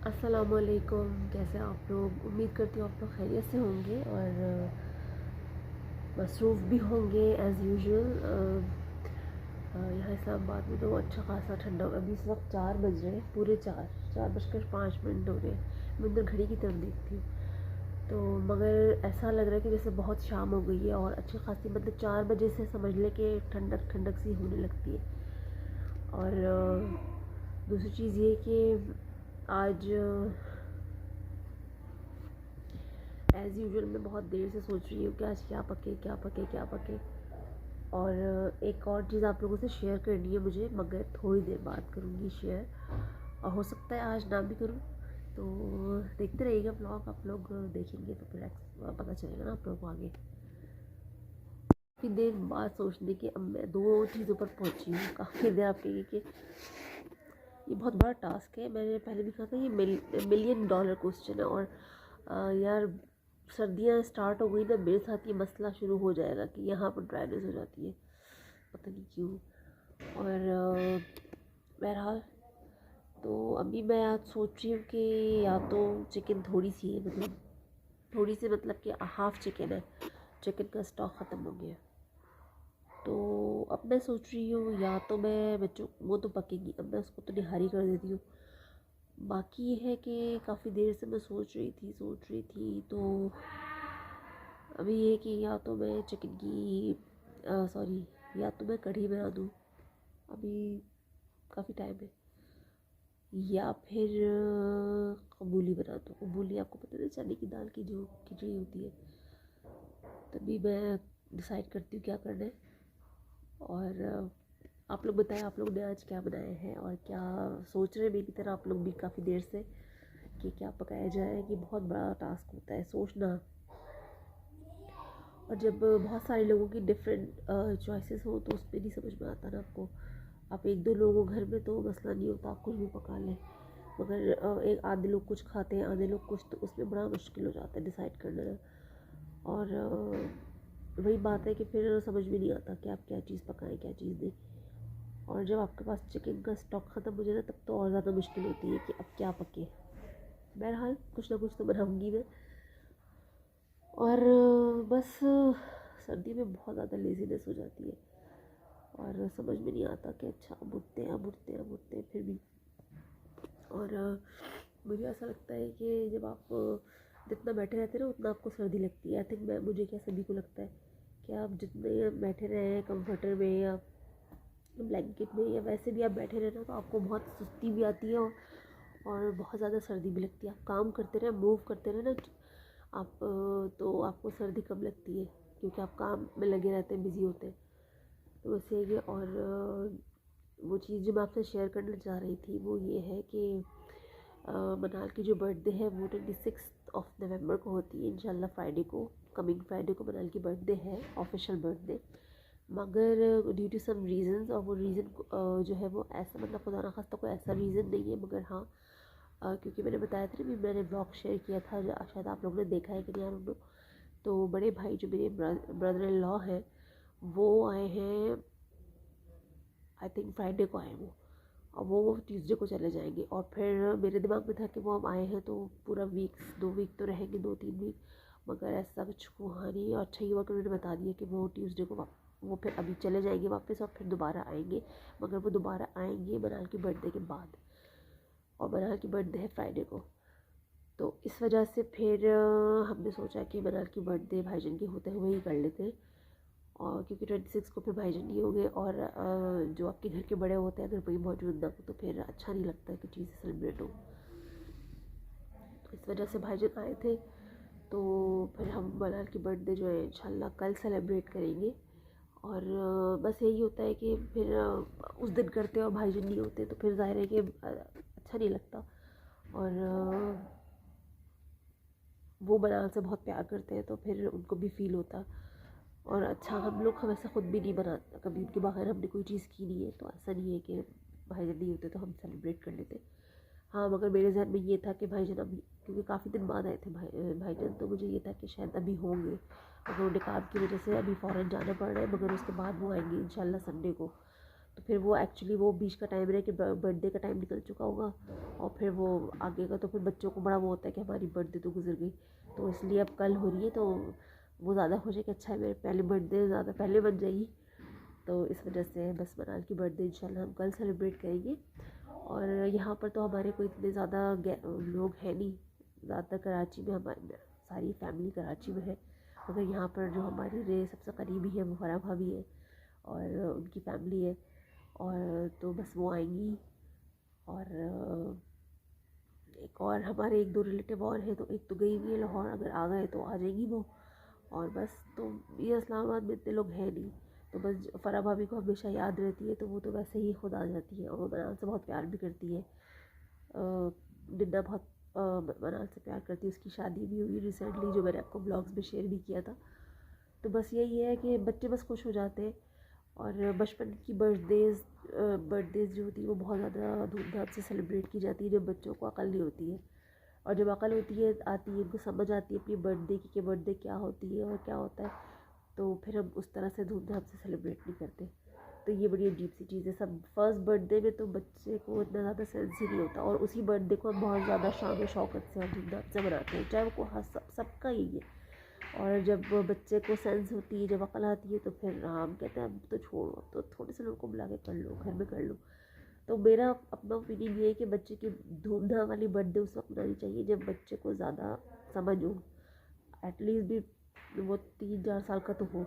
अस्सलामुअलैकुम। कैसे आप लोग? उम्मीद करती हूँ आप लोग खैरियत से होंगे और मसरूफ़ भी होंगे एज़ यूजुअल। यहाँ इस्लामाबाद में तो अच्छा खासा ठंडा हो, अभी इस वक्त 4 बज रहे हैं, पूरे 4 4 बजकर 5 मिनट हो रहे हैं। मैं उधर घड़ी की तरफ देखती हूँ तो मगर ऐसा लग रहा है कि जैसे बहुत शाम हो गई है और अच्छी खासी, मतलब 4 बजे से समझ लें कि ठंडक ठंडक सी होने लगती है। और दूसरी चीज़ ये कि आज एज़ यूजुअल मैं बहुत देर से सोच रही हूँ कि आज क्या पके क्या पके क्या पके। और एक और चीज़ आप लोगों से शेयर करनी है मुझे, मगर थोड़ी देर बाद करूँगी शेयर, और हो सकता है आज ना भी करूँ। तो देखते रहिएगा ब्लॉग, आप लोग देखेंगे तो फिर पता चलेगा ना आप लोगों को आगे। काफ़ी देर बाद सोचने के अब मैं 2 चीज़ों पर पहुँची हूँ। काफ़ी देर आप कहेंगे कि ये बहुत बड़ा टास्क है। मैंने पहले भी कहा था ये मिलियन डॉलर क्वेश्चन है। और यार सर्दियाँ स्टार्ट हो गई ना, मेरे साथ ये मसला शुरू हो जाएगा कि यहाँ पर ड्राइनेस हो जाती है, पता नहीं क्यों। और बहरहाल तो अभी मैं आज सोच रही हूँ कि या तो चिकन थोड़ी सी है, मतलब थोड़ी सी मतलब कि हाफ़ चिकन है, चिकन का स्टॉक ख़त्म हो गया। तो अब मैं सोच रही हूँ या तो मैं बच्चों, वो तो पकेगी, अब मैं उसको तो निहारी कर देती हूँ। बाकी ये है कि काफ़ी देर से मैं सोच रही थी तो अभी ये कि या तो मैं चिकन की सॉरी, या तो मैं कढ़ी बना दूँ, अभी काफ़ी टाइम है, या फिर कबूली बना दूँ। कबूली आपको पता है, चने की दाल की जो खिचड़ी होती है। तभी मैं डिसाइड करती हूँ क्या करना है। और आप लोग बताएं, आप लोग ने आज क्या बनाए हैं और क्या सोच रहे हैं मेरी तरह आप लोग भी काफ़ी देर से कि क्या पकाया जाए। कि बहुत बड़ा टास्क होता है सोचना, और जब बहुत सारे लोगों की डिफरेंट चॉइसेस हो तो उसमें नहीं समझ में आता ना आपको। आप एक दो लोगों घर में तो मसला नहीं होता, आप कुछ भी पका लें, मगर एक आधे लोग कुछ खाते हैं आधे लोग कुछ, तो उसमें बड़ा मुश्किल हो जाता है डिसाइड करना ना। और वही बात है कि फिर समझ में नहीं आता कि आप क्या चीज़ पकाएं क्या चीज़ नहीं। और जब आपके पास चिकन का स्टॉक ख़त्म हो जाए ना, तब तो और ज़्यादा मुश्किल होती है कि अब क्या पके। बहरहाल कुछ ना कुछ तो बनाऊँगी मैं। और बस सर्दी में बहुत ज़्यादा लेज़ीनेस हो जाती है और समझ में नहीं आता कि अच्छा अब उठते हैं फिर भी। और मुझे ऐसा लगता है कि जब आप जितना बैठे रहते हैं ना, उतना आपको सर्दी लगती है। आई थिंक मैं, मुझे क्या, सभी को लगता है कि आप जितने बैठे रहे कंफर्टर में या ब्लैंकेट में या वैसे भी आप बैठे रहे ना, तो आपको बहुत सुस्ती भी आती है और बहुत ज़्यादा सर्दी भी लगती है। आप काम करते रहे, मूव करते रहे ना आप, तो आपको सर्दी कम लगती है क्योंकि आप काम में लगे रहते हैं, बिज़ी होते हैं। तो बस यही है। और वो चीज़ जो मैं आपसे शेयर करना चाह रही थी वो ये है कि मनाल की जो बर्थडे है वो 26 नवंबर को होती है इंशाल्लाह। फ्राइडे को, कमिंग फ्राइडे को मनाल की बर्थडे है, ऑफिशियल बर्थडे। मगर ड्यू टू सम रीज़न्स, और वो रीज़न जो है वो ऐसा, मतलब खुदा ना खास्ता कोई ऐसा रीज़न नहीं है, मगर हाँ क्योंकि मैंने बताया था ना, मैंने ब्लॉग शेयर किया था, शायद आप लोगों ने देखा है कि नहीं, आप लोग। तो बड़े भाई जो मेरे ब्रदर इन लॉ हैं, वो आए हैं, आई थिंक फ्राइडे को आए वो, और वो ट्यूसडे को चले जाएंगे। और फिर मेरे दिमाग में था कि वो हम आए हैं तो पूरा वीक, 2 वीक तो रहेंगे, 2 3 वीक, मगर ऐसा कुछ हुआ नहीं। और अच्छा ही हुआ कि उन्होंने बता दिया कि वो ट्यूसडे को वो फिर अभी चले जाएंगे वापस और फिर दोबारा आएंगे, मगर वो दोबारा आएंगे मनाल की बर्थडे के बाद, और मनाल की बर्थडे है फ्राइडे को। तो इस वजह से फिर हमने सोचा कि मनाल की बर्थडे भाईजान के होते हुए ही कर लेते हैं। और क्योंकि 26 को फिर भाईजान नहीं होंगे, और जो आपके घर के बड़े होते हैं अगर वही मौजूद ना हो तो फिर अच्छा नहीं लगता है कि चीज़ें सेलिब्रेट हो। तो इस वजह से भाईजान आए थे, तो फिर हम मनाल की बर्थडे जो है इंशाल्लाह कल सेलिब्रेट करेंगे। और बस यही होता है कि फिर उस दिन करते और भाईजान नहीं होते तो फिर ज़ाहिर है कि अच्छा नहीं लगता। और वो मनाल से बहुत प्यार करते हैं तो फिर उनको भी फ़ील होता। और अच्छा, हम लोग हमेशा ख़ुद भी नहीं बनाते, कभी उनके बगैर हमने कोई चीज़ की नहीं है, तो ऐसा नहीं है कि भाईजान नहीं होते तो हम सेलिब्रेट कर लेते। हाँ, मगर मेरे जहन में ये था कि भाईजान अभी, क्योंकि काफ़ी दिन बाद आए थे भाईजान, तो मुझे ये था कि शायद अभी होंगे, मगर उन्हें काम की वजह से अभी फ़ौरन जाना पड़ रहा है, मगर उसके बाद वो आएंगे इंशाल्लाह संडे को। तो फिर वो एक्चुअली वो बीच का टाइम रहे कि बर्थडे का टाइम निकल चुका होगा, और फिर वो आगे का तो फिर बच्चों को बड़ा वो होता है कि हमारी बर्थडे तो गुजर गई। तो इसलिए अब कल हो रही है, तो वो ज़्यादा खुश है कि अच्छा है मेरे पहले बर्थडे ज़्यादा पहले बन जाएगी। तो इस वजह से बस मनाल की बर्थडे इंशाल्लाह हम कल सेलिब्रेट करेंगे। और यहाँ पर तो हमारे कोई इतने ज़्यादा लोग हैं नहीं, ज़्यादातर कराची में हमारी सारी फैमिली कराची में है, मगर यहाँ पर जो हमारी रे सबसे करीबी है वो फरा भाभी है और उनकी फैमिली है। और तो बस वो आएंगी, और एक और हमारे एक दो रिलेटिव और हैं, तो एक तो गई हुई है लाहौर, अगर आ गए तो आ जाएगी वो। और बस तो ये इस्लामाबाद में इतने लोग हैं नहीं, तो बस फरा भाभी को हमेशा याद रहती है, तो वो तो वैसे ही खुद आ जाती है। और वो मनाल से बहुत प्यार भी करती है, डिन्ना बहुत मनाल से प्यार करती है। उसकी शादी भी हुई रिसेंटली, जो मैंने आपको ब्लॉग्स में शेयर भी किया था। तो बस यही है कि बच्चे बस खुश हो जाते हैं। और बचपन की बर्थडेज़ जो होती है वो बहुत ज़्यादा धूमधाम से सेलिब्रेट की जाती है, जब बच्चों को अकल नहीं होती है। और जब अकल होती है आती है, उनको समझ आती है अपनी बर्थडे की कि बर्थडे क्या होती है और क्या होता है, तो फिर हम उस तरह से धूमधाम से सेलिब्रेट नहीं करते। तो ये बड़ी अजीब सी चीज़ है। सब फर्स्ट बर्थडे में तो बच्चे को इतना ज़्यादा सेंस ही नहीं होता, और उसी बर्थडे को हम बहुत ज़्यादा शान शौकत से और धूमधाम से मनाते हैं, चाहे वो सबका यही है। और जब बच्चे को सेंस होती है, जब अकल आती है, तो फिर हम कहते हैं अब तो छोड़ो, अब तो थोड़े से लोगों को बुला के कर लो, घर में कर लो। तो मेरा अपना ओपिनियन ये है कि बच्चे की धूमधाम वाली बर्थडे उस वक्त मनानी चाहिए जब बच्चे को ज़्यादा समझ हो, एटलीस्ट भी वो 3-4 साल का तो हो।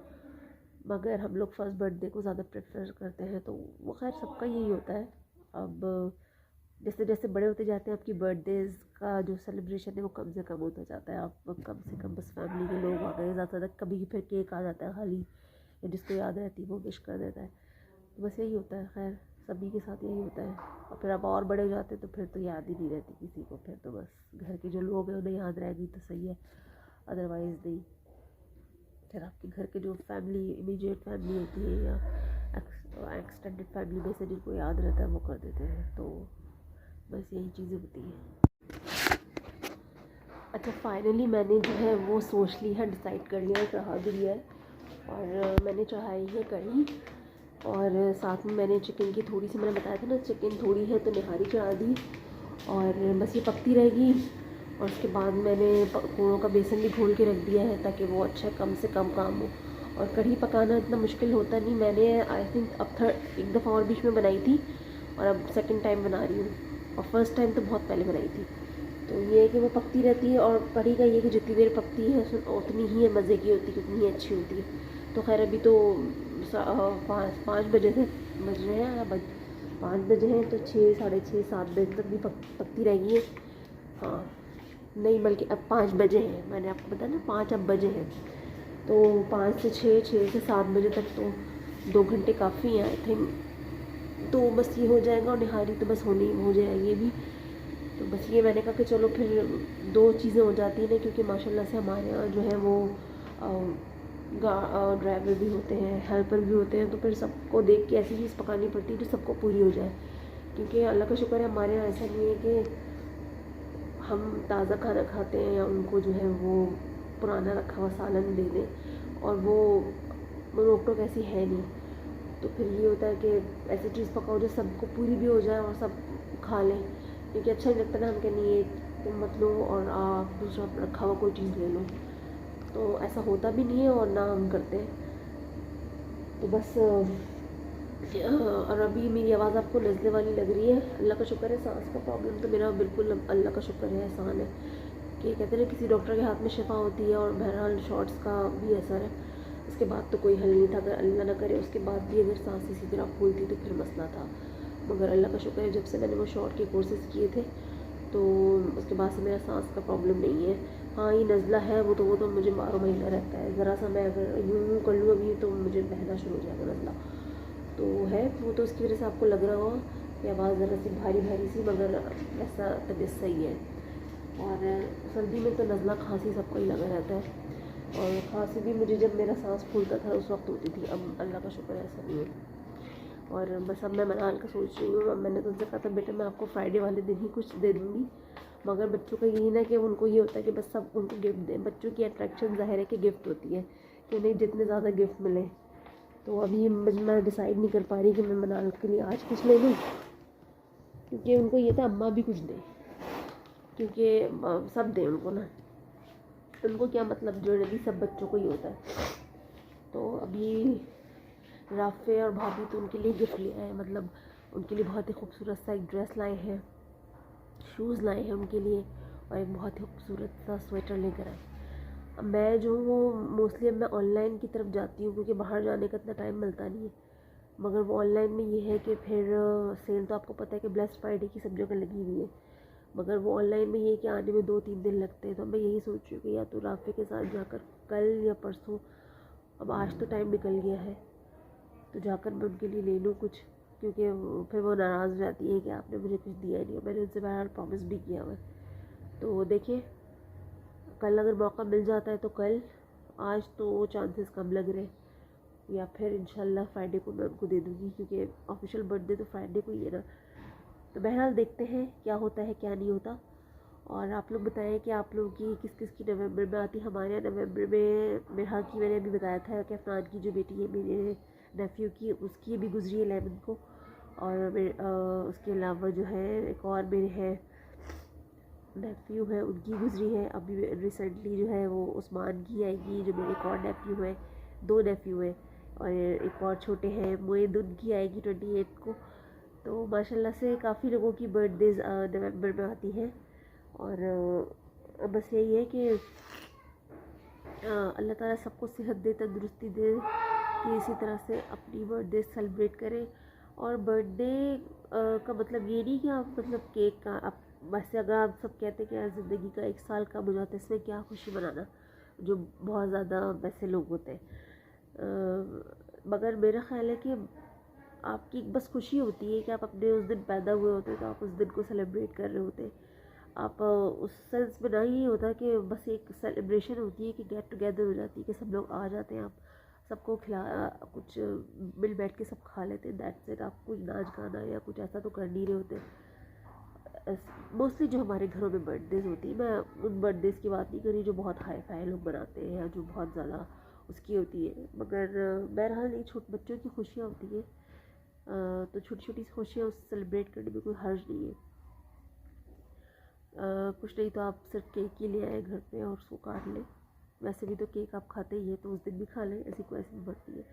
मगर हम लोग फर्स्ट बर्थडे को ज़्यादा प्रेफर करते हैं, तो वो खैर सबका यही होता है। अब जैसे जैसे बड़े होते जाते हैं, आपकी बर्थडेज़ का जो सेलिब्रेशन है वो कम से कम होता जाता है। आप कम से कम बस फैमिली के लोग आ गए, ज़्यादा कभी फिर केक आ जाता है खाली, या जिसको याद रहती है वो विश कर देता है। तो बस यही होता है, खैर सभी के साथ यही होता है। और फिर अब और बड़े हो जाते हैं तो फिर तो याद ही नहीं रहती किसी को, फिर तो बस घर के जो लोग हैं उन्हें याद रहेगी तो सही है, अदरवाइज़ नहीं। फिर आपके घर के जो फैमिली इमीडिएट फैमिली होती है या एक्सटेंडेड फैमिली में से जिनको याद रहता है वो कर देते हैं। तो बस यही चीज़ें होती हैं। अच्छा, फाइनली मैंने जो है वो सोच ली है, डिसाइड कर लिया है, चढ़ा भी लिया है। और मैंने चढ़ाई है कढ़ी, और साथ में मैंने चिकन की थोड़ी सी, मैंने बताया था ना चिकन थोड़ी है तो निहारी चढ़ा दी, और बस ये पकती रहेगी। और उसके बाद मैंने पकौड़ों का बेसन भी घोल के रख दिया है ताकि वो अच्छा कम से कम काम हो। और कढ़ी पकाना इतना मुश्किल होता नहीं, मैंने आई थिंक अब एक दफ़ा और बीच में बनाई थी, और अब सेकंड टाइम बना रही हूँ, और फर्स्ट टाइम तो बहुत पहले बनाई थी। तो ये है कि वो पकती रहती है, और कढ़ी का ये कि जितनी देर पकती है उतनी ही मज़े की होती है, उतनी ही अच्छी होती है। तो खैर अभी तो 5 बजे थे, बज रहे हैं या 5 बजे हैं, तो 6, साढ़े 6, 7 बजे तक भी पकती रहेगी। हाँ नहीं, बल्कि अब 5 बजे हैं, मैंने आपको बताया ना 5 अब बजे हैं। तो 5 से 6, 6 से 7 बजे तक तो 2 घंटे काफ़ी हैं आई थिंक। तो बस ये हो जाएगा, और निहारी तो बस हो जाएगी ये भी। तो बस ये मैंने कहा कि चलो फिर 2 चीज़ें हो जाती हैं ना, क्योंकि माशाल्लाह से हमारे यहाँ जो है वो ड्राइवर भी होते हैं, हेल्पर भी होते हैं, तो फिर सबको देख के ऐसी चीज़ पकानी पड़ती है जो सबको पूरी हो जाए। क्योंकि अल्लाह का शुक्र है हमारे यहाँ ऐसा नहीं है कि हम ताज़ा खाना खाते हैं या उनको जो है वो पुराना रखा हुआ सालन दे दें, और वो रोक टोक ऐसी है नहीं। तो फिर ये होता है कि ऐसी चीज़ पकाओ जो सबको पूरी भी हो जाए और सब खा लें, क्योंकि अच्छा नहीं लगता ना हम कहें नहीं तुम मत लो और आप दूसरा रखा हुआ कोई चीज़ ले लो। तो ऐसा होता भी नहीं है और ना हम करते हैं। तो बस और अभी मेरी आवाज़ आपको नज़ले वाली लग रही है, अल्लाह का शुक्र है सांस का प्रॉब्लम तो मेरा बिल्कुल अल्लाह का शुक्र है, एहसान है कि कहते हैं किसी डॉक्टर के हाथ में शिफा होती है, और बहरहाल शॉर्ट्स का भी असर है। उसके बाद तो कोई हल नहीं था, अगर अल्लाह ना करे उसके बाद भी अगर सांस इसी तरह फूलती तो फिर मसला था। मगर अल्लाह का शुक्र है जब से मैंने वो शॉर्ट के कोर्सेज़ किए थे तो उसके बाद से मेरा सांस का प्रॉब्लम नहीं है। हाँ ये नज़ला है वो तो मुझे 12 महीना रहता है, ज़रा सा मैं अगर यूँ कर लूँ अभी तो मुझे बहना शुरू हो जाएगा नज़ला। तो है वो तो उसकी वजह से आपको लग रहा होगा कि आवाज़ ज़रा सी भारी भारी सी, मगर ऐसा तबीयत सही है। और सर्दी में तो नज़ला खांसी सबको ही लगा रहता है, और खांसी भी मुझे जब मेरा सांस फूलता था उस वक्त होती थी, अब अल्लाह का शुक्र है ऐसा नहीं है। और बस अब मैं मनाल का सोच रही हूँ। मैंने तो उनसे कहा था बेटा मैं आपको फ्राइडे वाले दिन ही कुछ दे दूँगी, मगर बच्चों का यही ना कि उनको ये होता है कि बस सब उनको गिफ्ट दें। बच्चों की अट्रैक्शन ज़ाहिर है कि गिफ्ट होती है, कि उन्हें जितने ज़्यादा गिफ्ट मिले तो अभी मैं डिसाइड नहीं कर पा रही कि मैं मनाल के लिए आज कुछ ले लूँ, क्योंकि उनको ये था अम्मा भी कुछ दें, क्योंकि सब दें उनको ना, उनको क्या मतलब, जनरली सब बच्चों को ही होता है। तो अभी राफ़े और भाभी तो उनके लिए गिफ्ट ले आए, मतलब उनके लिए बहुत ही खूबसूरत सा एक ड्रेस लाए हैं, शूज़ लाए हैं उनके लिए, और एक बहुत ही खूबसूरत सा स्वेटर लेकर आए। अब मैं जो हूँ वो मोस्टली अब मैं ऑनलाइन की तरफ जाती हूँ, क्योंकि बाहर जाने का इतना टाइम मिलता नहीं है। मगर वो ऑनलाइन में ये है कि फिर सेल तो आपको पता है कि ब्लैक फ्राइडे की सब जगह लगी हुई है, मगर वो ऑनलाइन में ये है कि आने में 2-3 दिन लगते हैं। तो मैं यही सोच रही हूँ कि या तो राफ़े के साथ जाकर कल या परसों, अब आज तो टाइम निकल गया है, तो जाकर मैं उनके लिए ले लूँ कुछ, क्योंकि फिर वो नाराज़ हो जाती है कि आपने मुझे कुछ दिया नहीं है। मैंने उनसे बहरहाल प्रॉमिस भी किया हुआ है। तो देखिए कल अगर मौका मिल जाता है तो कल, आज तो चांसेस कम लग रहे हैं, या फिर इंशाल्लाह फ्राइडे को मैं उनको दे दूँगी, क्योंकि ऑफिशियल बर्थडे तो फ्राइडे को ही है ना। तो बहरहाल देखते हैं क्या होता है क्या नहीं होता। और आप लोग बताएं कि आप लोगों की किस किस की नवंबर में आती है। हमारे यहाँ नवंबर में मेरा की मैंने अभी बताया था कि अफनान की जो बेटी है मेरे नेफ्यू की, उसकी भी गुजरी है 11 को, और उसके अलावा जो है एक और मेरे है नेफ्यू है, उनकी गुजरी है। अभी रिसेंटली जो है वो उस्मान की आएगी, जो मेरे एक और नेफ्यू है, 2 नेफ्यू है, और एक और छोटे हैं मोइद, उनकी आएगी 28 को। तो माशाल्लाह से काफ़ी लोगों की बर्थडेज नवंबर में आती हैं। और बस यही है कि अल्लाह ताला सबको सेहत दे, तंदुरुस्ती दे, कि इसी तरह से अपनी बर्थडे सेलिब्रेट करें। और बर्थडे का मतलब ये नहीं कि आप मतलब केक का आप, वैसे अगर आप सब कहते हैं कि यार ज़िंदगी का 1 साल कम हो जाता है, इसमें क्या खुशी मनाना, जो बहुत ज़्यादा वैसे लोग होते हैं। मगर मेरा ख़्याल है कि आपकी बस खुशी होती है कि आप अपने उस दिन पैदा हुए होते हैं, तो आप उस दिन को सेलिब्रेट कर रहे होते हैं। आप उस सेंस में ना ही होता कि बस एक सेलिब्रेशन होती है कि गेट टुगेदर हो जाती है, कि सब लोग आ जाते हैं, आप सबको खिला कुछ मिल बैठ के सब खा लेते हैं, दैट्स इट। आप कुछ नाच गाना या कुछ ऐसा तो कर नहीं रहे होते। मोस्टली जो हमारे घरों में बर्थडेज होती है, मैं उन बर्थडेज की बात नहीं कर रही जो बहुत हाई फाई लोग बनाते हैं या जो बहुत ज़्यादा उसकी होती है, मगर बहरहाल ये छोटे बच्चों की खुशियाँ होती है। तो छोटी छोटी खुशियाँ उस सेलिब्रेट करने में कोई हर्ज नहीं है। कुछ नहीं तो आप सिर्फ केक ही ले आए घर पे और उसको काट लें। वैसे भी तो केक आप खाते ही हैं, तो उस दिन भी खा लें, ऐसी कोई ऐसी बढ़ती है।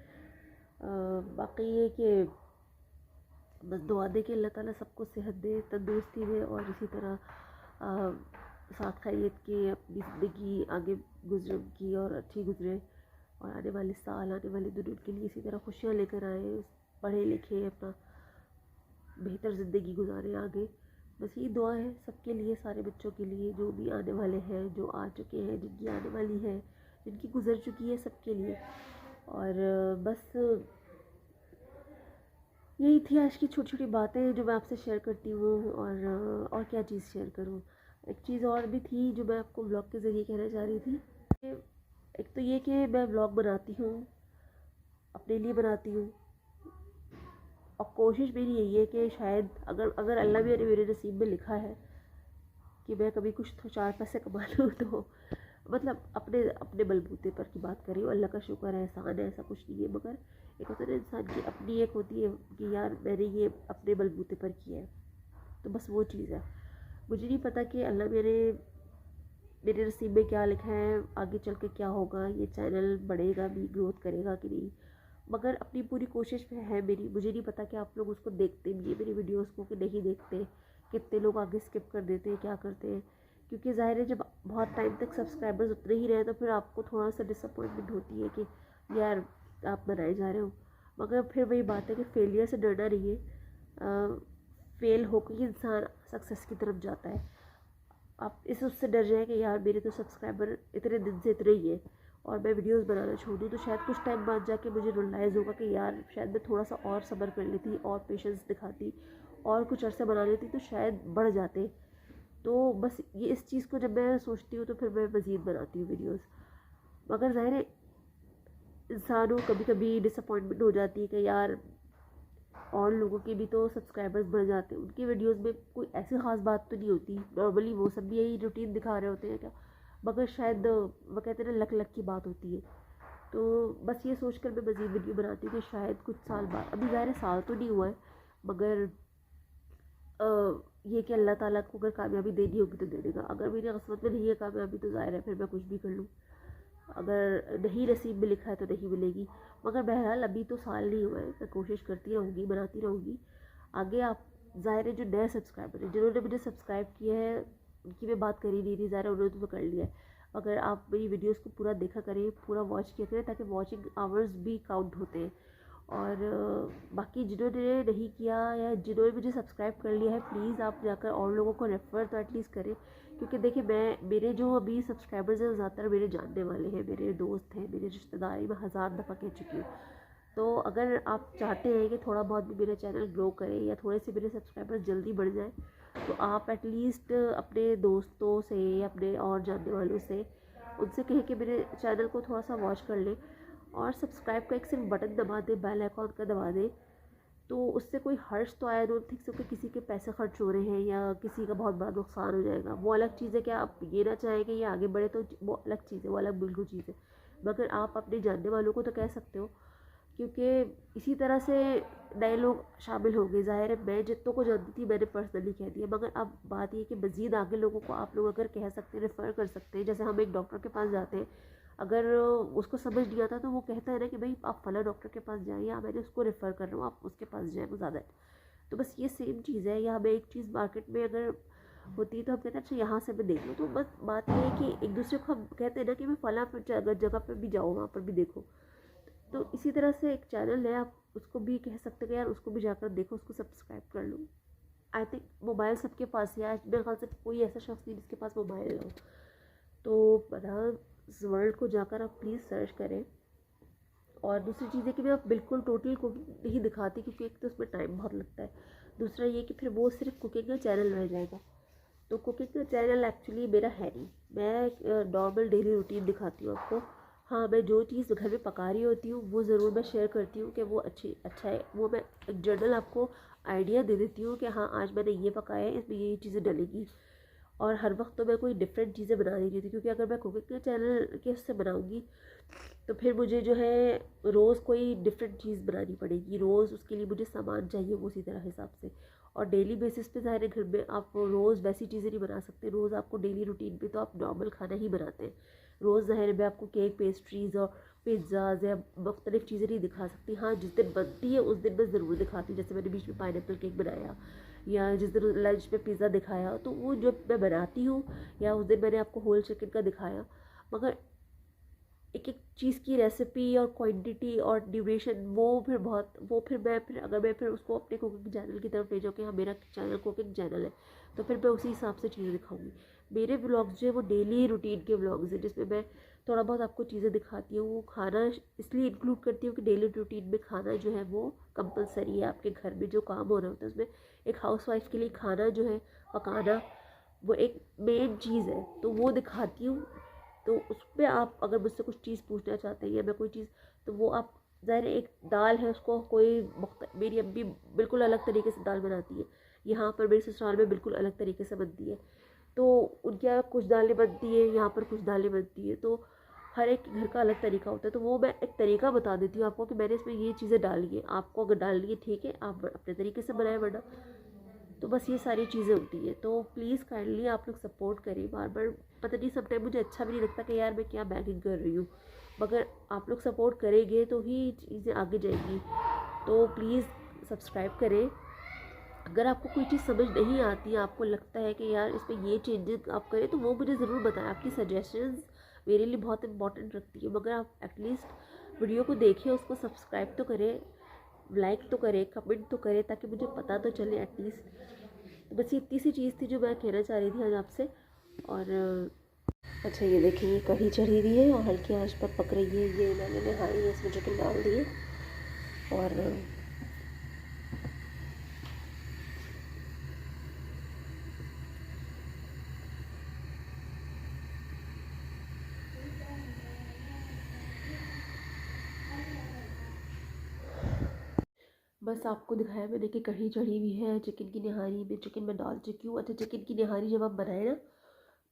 बाकी ये कि बस दुआ दे कि अल्लाह ताला सबको सेहत दे, तंदुरुस्ती दे, और इसी तरह साथ खैरियत के अपनी ज़िंदगी आगे गुजरे की, और अच्छी गुजरे, और आने वाले साल आने वाले दिन उनके लिए इसी तरह खुशियाँ लेकर आए, पढ़े लिखे अपना बेहतर ज़िंदगी गुजारें आगे। बस ये दुआ है सबके लिए, सारे बच्चों के लिए, जो भी आने वाले हैं, जो आ चुके हैं, जिनकी आने वाली है, जिनकी गुजर चुकी है, सबके लिए। और बस यही थी आज की छोटी छोटी बातें जो मैं आपसे शेयर करती हूँ। और क्या चीज़ शेयर करूँ, एक चीज़ और भी थी जो मैं आपको ब्लॉग के ज़रिए कहना चाह रही थी। एक तो ये कि मैं ब्लॉग बनाती हूँ, अपने लिए बनाती हूँ, और कोशिश मेरी यही है कि शायद अगर अगर अल्लाह भी मेरे नसीब में लिखा है कि मैं कभी कुछ तो 4 पैसे कमा लूँ, तो मतलब अपने अपने बलबूते पर की बात कर रही हूँ। अल्लाह का शुक्र है, एहसान है, ऐसा कुछ नहीं है, मगर एक होता है ना इंसान की अपनी एक होती है कि यार मैंने ये अपने बलबूते पर किया है, तो बस वो चीज़ है। मुझे नहीं पता कि अल्लाह मेरे नसीब में क्या लिखा है, आगे चल के क्या होगा, ये चैनल बढ़ेगा भी, ग्रोथ करेगा कि नहीं, मगर अपनी पूरी कोशिश में है मेरी। मुझे नहीं पता कि आप लोग उसको देखते भी है मेरी वीडियोस को कि नहीं देखते, कितने लोग आगे स्किप कर देते हैं, क्या करते हैं, क्योंकि ज़ाहिर है जब बहुत टाइम तक सब्सक्राइबर्स उतने ही रहे तो फिर आपको थोड़ा सा डिसअपॉइंटमेंट होती है कि यार आप बनाए जा रहे हो। मगर फिर वही बात है कि फेलियर से डरना नहीं है, फेल होकर ही इंसान सक्सेस की तरफ जाता है। आप इस उससे डर जाए कि यार मेरे तो सब्सक्राइबर इतने दिन से इतने ही है और मैं वीडियोस बनाना छोड़ दूँ, तो शायद कुछ टाइम बाद जाके मुझे रियलाइज़ होगा कि यार शायद मैं थोड़ा सा और सब्र कर लेती और पेशेंस दिखाती और कुछ अर्सा बना लेती तो शायद बढ़ जाते। तो बस ये इस चीज़ को जब मैं सोचती हूँ तो फिर मैं मज़ीद बनाती हूँ वीडियोस। मगर ज़ाहिर है इंसानों कभी कभी डिसअपॉइंटमेंट हो जाती है कि यार और लोगों के भी तो सब्सक्राइबर्स बढ़ जाते हैं, उनकी वीडियोस में कोई ऐसी ख़ास बात तो नहीं होती, नॉर्मली वो सब भी यही रूटीन दिखा रहे होते हैं क्या, मगर शायद वो कहते हैं ना लक लक की बात होती है। तो बस ये सोच कर मैं मज़ीद वीडियो बनाती हूँ कि शायद कुछ साल बाद, अभी ज़ाहिर साल तो नहीं हुआ है, मगर ये कि अल्लाह ताला को अगर कामयाबी देनी होगी तो दे देगा। अगर मेरी किस्मत में नहीं है कामयाबी तो ज़ाहिर है फिर मैं कुछ भी कर लूँ, अगर नहीं नसीब में लिखा है तो नहीं मिलेगी। मगर बहरहाल अभी तो साल नहीं हुआ है, मैं कोशिश करती रहूँगी, बनाती रहूँगी। आगे आप ज़ाहिर है जो नए सब्सक्राइबर हैं जिन्होंने मुझे सब्सक्राइब किया है उनकी मैं बात कर ही नहीं रही, ज़ाहिर है उन्होंने तो कर लिया है। अगर आप मेरी वीडियोस को पूरा देखा करें, पूरा वॉच किया करें, ताकि वॉचिंग आवर्स भी काउंट होते हैं। और बाकी जिन्होंने नहीं किया या जिन्होंने मुझे सब्सक्राइब कर लिया है, प्लीज़ आप जाकर और लोगों को रेफ़र तो एटलीस्ट करें। क्योंकि देखिए मेरे जो अभी सब्सक्राइबर्स हैं ज़्यादातर मेरे जानने वाले हैं, मेरे दोस्त हैं, मेरे रिश्तेदारी में 1000 दफ़ा कह चुकी हूँ। तो अगर आप चाहते हैं कि थोड़ा बहुत भी मेरा चैनल ग्रो करे या थोड़े से मेरे सब्सक्राइबर्स जल्दी बढ़ जाए, तो आप एटलीस्ट अपने दोस्तों से या अपने और जानने वालों से उनसे कहें कि मेरे चैनल को थोड़ा सा वॉच कर लें और सब्सक्राइब का एक सिर्फ बटन दबा दें, बेल आइकॉन का दबा दें। तो उससे कोई हर्ष तो आया डोंट थिंक सो कि किसी के पैसे खर्च हो रहे हैं या किसी का बहुत बड़ा नुकसान हो जाएगा। वो अलग चीज़ है कि आप ये ना चाहें कि ये आगे बढ़े, तो वो अलग चीज़ है, वो अलग बिल्कुल चीज़ है। मगर आप अपने जानने वालों को तो कह सकते हो, क्योंकि इसी तरह से नए लोग शामिल हो गए। ज़ाहिर है मैं जितनों को जानती थी मैंने पर्सनली कह दिया, मगर अब बात ये कि मज़ीद आगे लोगों को आप लोग अगर कह सकते हैं, रेफ़र कर सकते हैं। जैसे हम एक डॉक्टर के पास जाते हैं, अगर उसको समझ नहीं आता तो वो कहता है ना कि भाई आप फ़लाँ डॉक्टर के पास जाएँ, या मैंने उसको रेफ़र कर रहा हूँ आप उसके पास जाएँ, वो ज़्यादा है। तो बस ये सेम चीज़ है, या हमें एक चीज़ मार्केट में अगर होती है तो हम कहते हैं अच्छा यहाँ से मैं देख लूँ। तो बस बात ये है कि एक दूसरे को हम कहते हैं ना कि मैं फ़लाँ जगह पर भी जाओ, वहाँ पर भी देखो। तो इसी तरह से एक चैनल है, आप उसको भी कह सकते हैं कि यार उसको भी जाकर देखो, उसको सब्सक्राइब कर लो। आई थिंक मोबाइल सबके पास है आज, मेरे ख्याल से कोई ऐसा शख्स नहीं जिसके पास मोबाइल ना हो। तो बनास वर्ल्ड को जाकर आप प्लीज़ सर्च करें। और दूसरी चीज़ है कि मैं आप बिल्कुल टोटल कुकिंग नहीं दिखाती, क्योंकि एक तो उसमें टाइम बहुत लगता है, दूसरा ये कि फिर वो सिर्फ कुकिंग का चैनल रह जाएगा। तो कुकिंग का चैनल एक्चुअली मेरा है नहीं, मैं नॉर्मल डेली रूटीन दिखाती हूँ आपको। हाँ, मैं जो चीज़ घर में पका रही होती हूँ वो ज़रूर मैं शेयर करती हूँ कि वो अच्छा है। वो मैं एक जनरल आपको आइडिया दे देती हूँ कि हाँ आज मैंने ये पकाया है, इसमें ये चीज़ें डलेगी। और हर वक्त तो मैं कोई डिफरेंट चीज़ें बना नहीं रही थी, क्योंकि अगर मैं कुकिंग के चैनल के उससे बनाऊँगी तो फिर मुझे जो है रोज़ कोई डिफरेंट चीज़ बनानी पड़ेगी, रोज़ उसके लिए मुझे सामान चाहिए वो उसी तरह हिसाब से। और डेली बेसिस पे ज़ाहिर है घर में आप रोज़ वैसी चीज़ें नहीं बना सकते। रोज़ आपको डेली रूटीन पे तो आप नॉर्मल खाना ही बनाते हैं। रोज़ ज़ाहिर में आपको केक, पेस्ट्रीज़ और पिज़्ज़ाज़ या मुख्तलिफ़ चीज़ें नहीं दिखा सकती। हाँ, जिस दिन बनती है उस दिन मैं ज़रूर दिखाती हूँ। जैसे मैंने बीच में पाइनएप्पल केक बनाया, या जिस दिन लंच में पिज़्ज़ा दिखाया, तो वो जो मैं बनाती हूँ, या उस दिन मैंने आपको होल चिकन का दिखाया। मगर एक एक चीज़ की रेसिपी और क्वांटिटी और ड्यूरेशन वो फिर अगर मैं फिर उसको अपने कुकिंग चैनल की तरफ ले जाऊँ कि हाँ मेरा चैनल कुकिंग चैनल है, तो फिर मैं उसी हिसाब से चीज़ें दिखाऊंगी। मेरे व्लॉग्स जो है वो डेली रूटीन के व्लॉग्स हैं, जिसमें मैं थोड़ा बहुत आपको चीज़ें दिखाती हूँ। वो खाना इसलिए इंक्लूड करती हूँ कि डेली रूटीन में खाना जो है वो कंपलसरी है। आपके घर में जो काम हो रहा होता है उसमें एक हाउसवाइफ के लिए खाना जो है पकाना वो एक मेन चीज़ है, तो वो दिखाती हूँ। तो उस पर आप अगर मुझसे कुछ चीज़ पूछना चाहते हैं या मैं कोई चीज़, तो वो आप ज़ाहिर एक दाल है उसको मेरी अम्मी बिल्कुल अलग तरीके से दाल बनाती है, यहाँ पर मेरे ससुराल में बिल्कुल अलग तरीके से बनती है। तो उनके यहाँ कुछ दालें बनती है, यहाँ पर कुछ दालें बनती है, तो हर एक घर का अलग तरीका होता है। तो वो मैं एक तरीका बता देती हूँ आपको कि मैंने इसमें ये चीज़ें डाली है, आपको अगर डालनी है ठीक है, आप अपने तरीके से बनाए, वरना तो बस ये सारी चीज़ें होती है। तो प्लीज़ काइंडली आप लोग सपोर्ट करें। बार बार पता नहीं समटाइम मुझे अच्छा भी नहीं लगता कि यार मैं क्या बैगिंग कर रही हूँ, मगर आप लोग सपोर्ट करेंगे तो ही चीज़ें आगे जाएंगी। तो प्लीज़ सब्सक्राइब करें। अगर आपको कोई चीज़ समझ नहीं आती, आपको लगता है कि यार इसमें ये चेंजेस आप करें, तो वो मुझे ज़रूर बताएं। आपकी सजेशंस मेरे लिए बहुत इंपॉर्टेंट रखती है। मगर आप एटलीस्ट वीडियो को देखें, उसको सब्सक्राइब तो करें, लाइक तो करें, कमेंट तो करें, ताकि मुझे पता तो चले एटलीस्ट। तो बस ये इतनी सी चीज़ थी जो मैं कहना चाह रही थी आज आपसे। और अच्छा ये देखिए, ये कढ़ी चढ़ी हुई है और हल्की आंच पर पक रही है। ये मैंने नहाई है, इसमें चिकन डाल दिए। और बस आपको दिखाया मैंने कि कढ़ी चढ़ी हुई है। चिकन की निहारी में चिकन मैं डाल चुकी हूँ। अच्छा, चिकन की निहारी जब आप बनाए ना,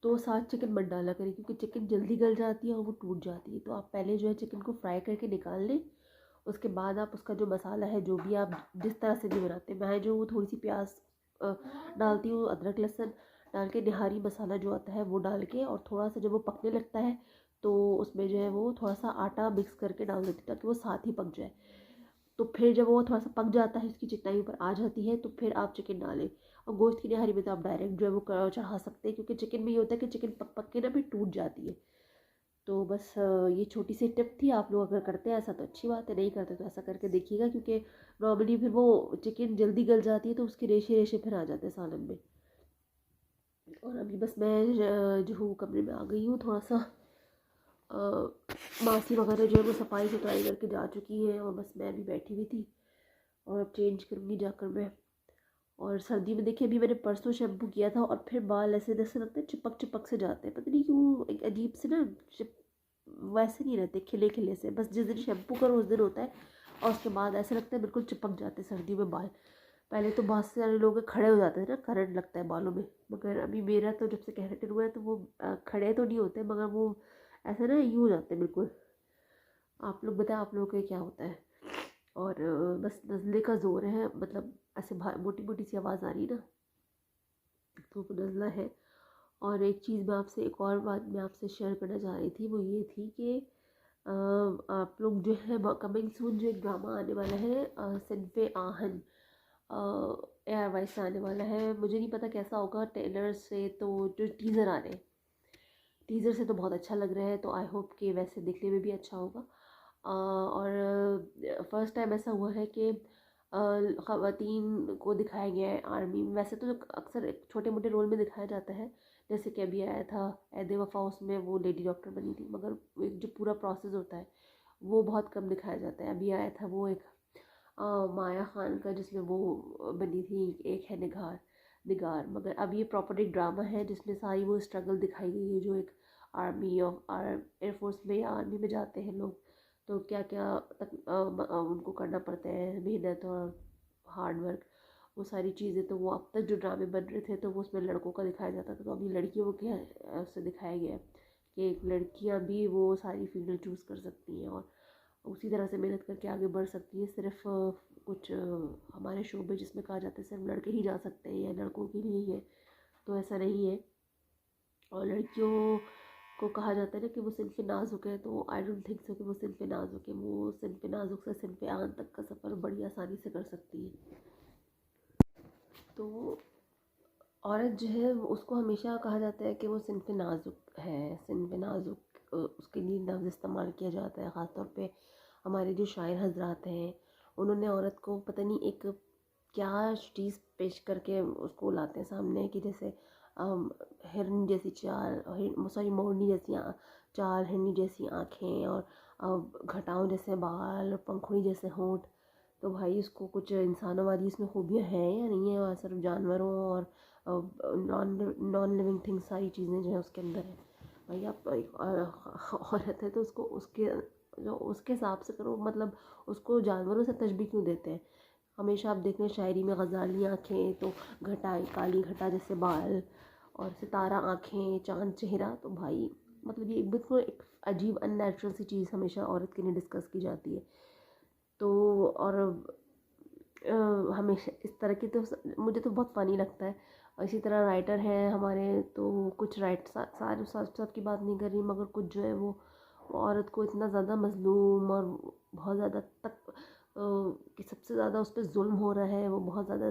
तो साथ चिकन मत डाला करें, क्योंकि चिकन जल्दी गल जाती है और वो टूट जाती है। तो आप पहले जो है चिकन को फ्राई करके निकाल लें, उसके बाद आप उसका जो मसाला है, जो भी आप जिस तरह से भी बनाते हैं, मैं जो थोड़ी सी प्याज डालती हूँ, अदरक लहसुन डाल के निहारी मसाला जो आता है वो डाल के, और थोड़ा सा जब वो पकने लगता है तो उसमें जो है वो थोड़ा सा आटा मिक्स करके डाल देती हूँ, ताकि वो साथ ही पक जाए। तो फिर जब वो थोड़ा सा पक जाता है, इसकी चिकनाई ऊपर आ जाती है, तो फिर आप चिकन डालें। और गोश्त की निहारी में तो आप डायरेक्ट जो है वो चढ़ा सकते हैं, क्योंकि चिकन में ये होता है कि चिकन पक पक के ना फिर टूट जाती है। तो बस ये छोटी सी टिप थी। आप लोग अगर करते हैं ऐसा तो अच्छी बात है, नहीं करते तो ऐसा करके देखिएगा, क्योंकि नॉर्मली फिर वो चिकन जल्दी गल जाती है तो उसके रेशे रेशे फिर आ जाते हैं सालन में। और अभी बस मैं जो हूँ कमरे में आ गई हूँ, थोड़ा सा मासी वगैरह जो है वो सफाई सुथराई करके जा चुकी है, और बस मैं भी बैठी हुई थी। और अब चेंज करूँगी जाकर मैं। और सर्दी में देखिए, अभी मैंने परसों शैम्पू किया था और फिर बाल ऐसे जैसे लगते हैं चिपक चिपक से जाते हैं, पता नहीं क्यों, एक अजीब से ना वैसे नहीं रहते खिले खिले से। बस जिस दिन शैम्पू करो उस दिन होता है, और उसके बाद ऐसे लगता है बिल्कुल चिपक जाते हैं सर्दियों में बाल। पहले तो बहुत सारे लोग खड़े हो जाते हैं ना, करंट लगता है बालों में, मगर अभी मेरा तो जब से केराटिन हुआ है तो वो खड़े तो नहीं होते, मगर वो ऐसे ना यूँ हो जाते हैं बिल्कुल। आप लोग बताएं, आप लोगों को क्या होता है। और बस नज़ले का ज़ोर है, मतलब ऐसे मोटी मोटी सी आवाज़ आ रही है ना, तो वो नज़ला है। और एक चीज़ मैं आपसे, एक और बात मैं आपसे शेयर करना चाह रही थी, वो ये थी कि आप लोग जो है कमिंग सून जो एक ड्रामा आने वाला है सिनफ़े आहन, एयरवाइज से आने वाला है। मुझे नहीं पता कैसा होगा, ट्रेलर से तो जो टीज़र आ रहे हैं, टीज़र से तो बहुत अच्छा लग रहा है, तो आई होप कि वैसे दिखने में भी अच्छा होगा। और फर्स्ट टाइम ऐसा हुआ है कि ख़वातीन को दिखाया गया है आर्मी में। वैसे तो अक्सर एक छोटे मोटे रोल में दिखाया जाता है, जैसे कि अभी आया था ऐद वफ़ा, उसमें वो लेडी डॉक्टर बनी थी, मगर एक जो पूरा प्रोसेस होता है वो बहुत कम दिखाया जाता है। अभी आया था वो एक माया खान का, जिसमें वो बनी थी, एक है निगार निगार। मगर अब ये प्रॉपर एक ड्रामा है जिसमें सारी वो स्ट्रगल दिखाई गई है, जो एक आर्मी ऑफ एयरफोर्स में या आर्मी में जाते हैं लोग, तो क्या क्या उनको करना पड़ता है, मेहनत और हार्ड वर्क, वो सारी चीज़ें। तो वो अब तक जो ड्रामे बन रहे थे तो वो उसमें लड़कों का दिखाया जाता था, तो अभी लड़कियों के उससे दिखाया गया है कि लड़कियां भी वो सारी फील्ड चूज़ कर सकती हैं और उसी तरह से मेहनत करके आगे बढ़ सकती है। सिर्फ कुछ हमारे शोबे जिसमें कहा जाता है सिर्फ लड़के ही जा सकते हैं या लड़कों के लिए ही है, तो ऐसा नहीं है। और लड़कियों को कहा जाता है ना कि वो सिनफ़े नाज़ुक है, तो आई डोंट थिंक सो कि वो सिनफ़े नाज़ुक है। वो सिनफ़े नाज़ुक से सिनफ़े आन तक का सफ़र बड़ी आसानी से कर सकती है। तो औरत जो है उसको हमेशा कहा जाता है कि वो सिनफ़े नाज़ुक है, सिनफ़े नाज़ुक उसके लिए लफ्ज़ इस्तेमाल किया जाता है। ख़ास तौर पे हमारे जो शायर हज़रात हैं, उन्होंने औरत को पता नहीं एक क्या चीज़ पेश करके उसको लाते हैं सामने, कि जैसे हिरन जैसी चाल, सॉरी मोरनी जैसी चाल, हिरनी जैसी आँखें, और घटाओं जैसे बाल और पंखुड़ी जैसे होंठ। तो भाई उसको कुछ इंसानों वाली इसमें खूबियाँ हैं या नहीं है, और सिर्फ जानवरों और नॉन लिविंग थिंग्स सारी चीज़ें जो है उसके अंदर है। भाई आप एक औरत है तो उसको उसके जो उसके हिसाब से करो, मतलब उसको जानवरों से तशबीह क्यों देते हैं। हमेशा आप देख रहे हैं शायरी में गज़ाली आँखें, तो घटाएं काली घटा जैसे बाल, और सितारा आँखें, चांद चेहरा। तो भाई मतलब ये बिल्कुल एक अजीब अननेचुरल सी चीज़ हमेशा औरत के लिए डिस्कस की जाती है। तो और हमेशा इस तरह की, तो मुझे तो बहुत फ़नी लगता है। और इसी तरह राइटर हैं हमारे, तो कुछ सारे सब की बात नहीं कर रही, मगर कुछ जो है वो औरत को इतना ज़्यादा मज़लूम और बहुत ज़्यादा तक कि सबसे ज़्यादा उस पर जुल्म हो रहा है, वो बहुत ज़्यादा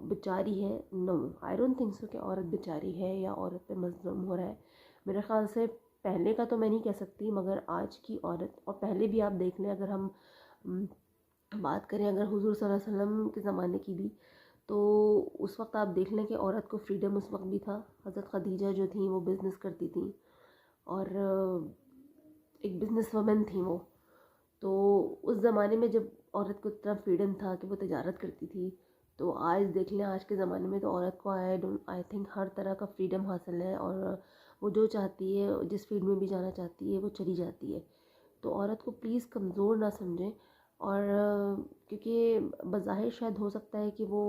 बेचारी है। No, I don't think so कि औरत बेचारी है या औरत पे जुल्म हो रहा है। मेरे ख़्याल से पहले का तो मैं नहीं कह सकती, मगर आज की औरत, और पहले भी आप देख लें, अगर हम बात करें अगर हुज़ूर सल्लल्लाहु अलैहि वसल्लम के ज़माने की भी, तो उस वक्त आप देख लें कि औरत को फ्रीडम उस वक्त भी था। हज़रत ख़दीजा जो थी वो बिज़नेस करती थी, और एक बिज़नेस वुमन थी वो। तो उस ज़माने में जब औरत को इतना फ्रीडम था कि वो तिजारत करती थी, तो आज देख लें आज के ज़माने में तो औरत को आई थिंक हर तरह का फ्रीडम हासिल है, और वो जो चाहती है, जिस फील्ड में भी जाना चाहती है वो चली जाती है। तो औरत को प्लीज़ कमज़ोर ना समझें। और क्योंकि बज़ाहिर शायद हो सकता है कि वो